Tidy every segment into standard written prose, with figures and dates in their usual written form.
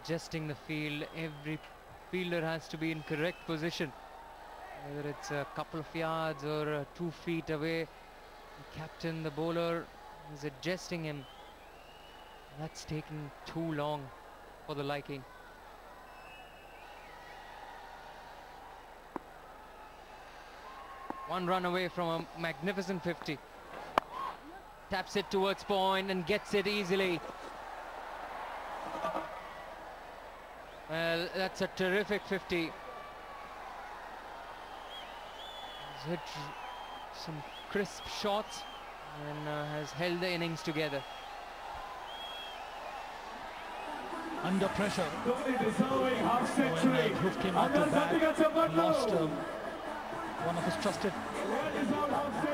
adjusting the field. Every fielder has to be in correct position, whether it's a couple of yards or 2 feet away. The captain, the bowler, is adjusting him. That's taking too long for the liking. One run away from a magnificent 50. Taps it towards point and gets it easily. Well, that's a terrific 50. He's hit some crisp shots and has held the innings together. Under pressure, when Dhruv came out to bat, lost one of his trusted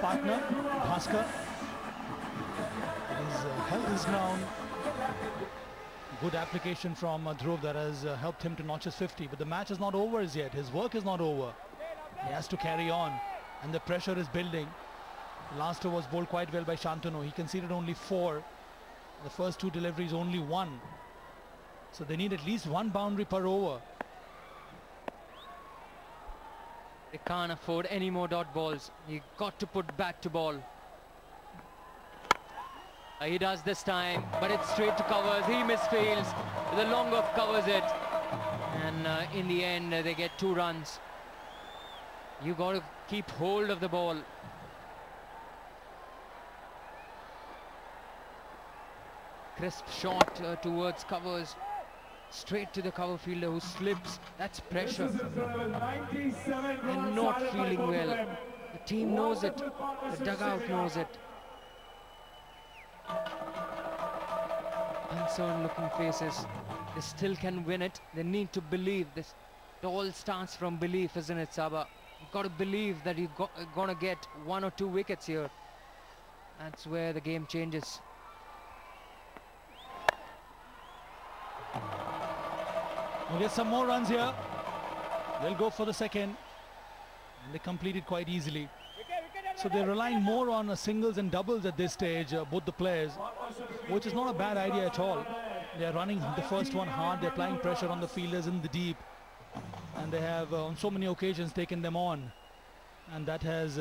partner, Bhaskar. He's held his ground. Good application from Dhruv that has helped him to notch his 50. But the match is not over as yet. His work is not over. He has to carry on, and the pressure is building. Last over was bowled quite well by Shantanu. He conceded only 4. The first 2 deliveries only 1. So they need at least 1 boundary per over. They can't afford any more dot balls. You got to put bat to ball. He does this time, but it's straight to covers. He misfields. The long off covers it, and in the end they get 2 runs. You got to keep hold of the ball. Crisp shot towards covers. Straight to the cover fielder who slips. That's pressure. And not feeling well. The team knows it. The dugout knows it. Concerned looking faces. They still can win it. They need to believe. This it all starts from belief, isn't it, Saba? You've got to believe that you're gonna get 1 or 2 wickets here. That's where the game changes. We'll get some more runs here. They'll go for the second. And they complete it quite easily. So they're relying more on singles and doubles at this stage, both the players, which is not a bad idea at all. They're running the first one hard. They're applying pressure on the fielders in the deep. And they have on so many occasions taken them on. And that has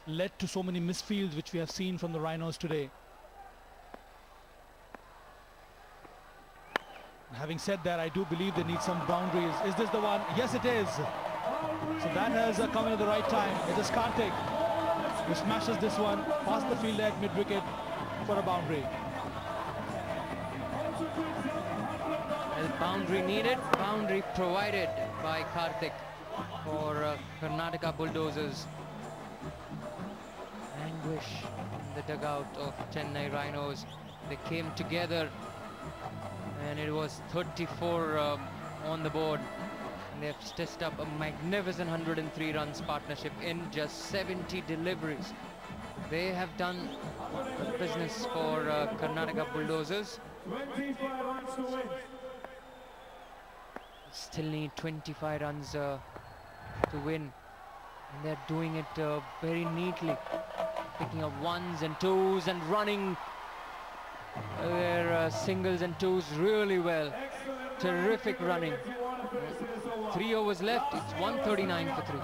led to so many misfields which we have seen from the Rhinos today. Having said that, I do believe they need some boundaries. Is this the one? Yes, it is. So that has come in at the right time. It is Karthik who smashes this one past the fielder at mid-wicket for a boundary. Well, boundary needed, boundary provided by Karthik for Karnataka Bulldozers. Anguish in the dugout of Chennai Rhinos. They came together, and it was 34 on the board. And they've stitched up a magnificent 103 runs partnership in just 70 deliveries. They have done business for Karnataka Bulldozers. Still need 25 runs to win. And they're doing it very neatly. Picking up 1s and 2s and running their singles and 2s really well. Terrific running. 3 overs left. It's 139 for 3.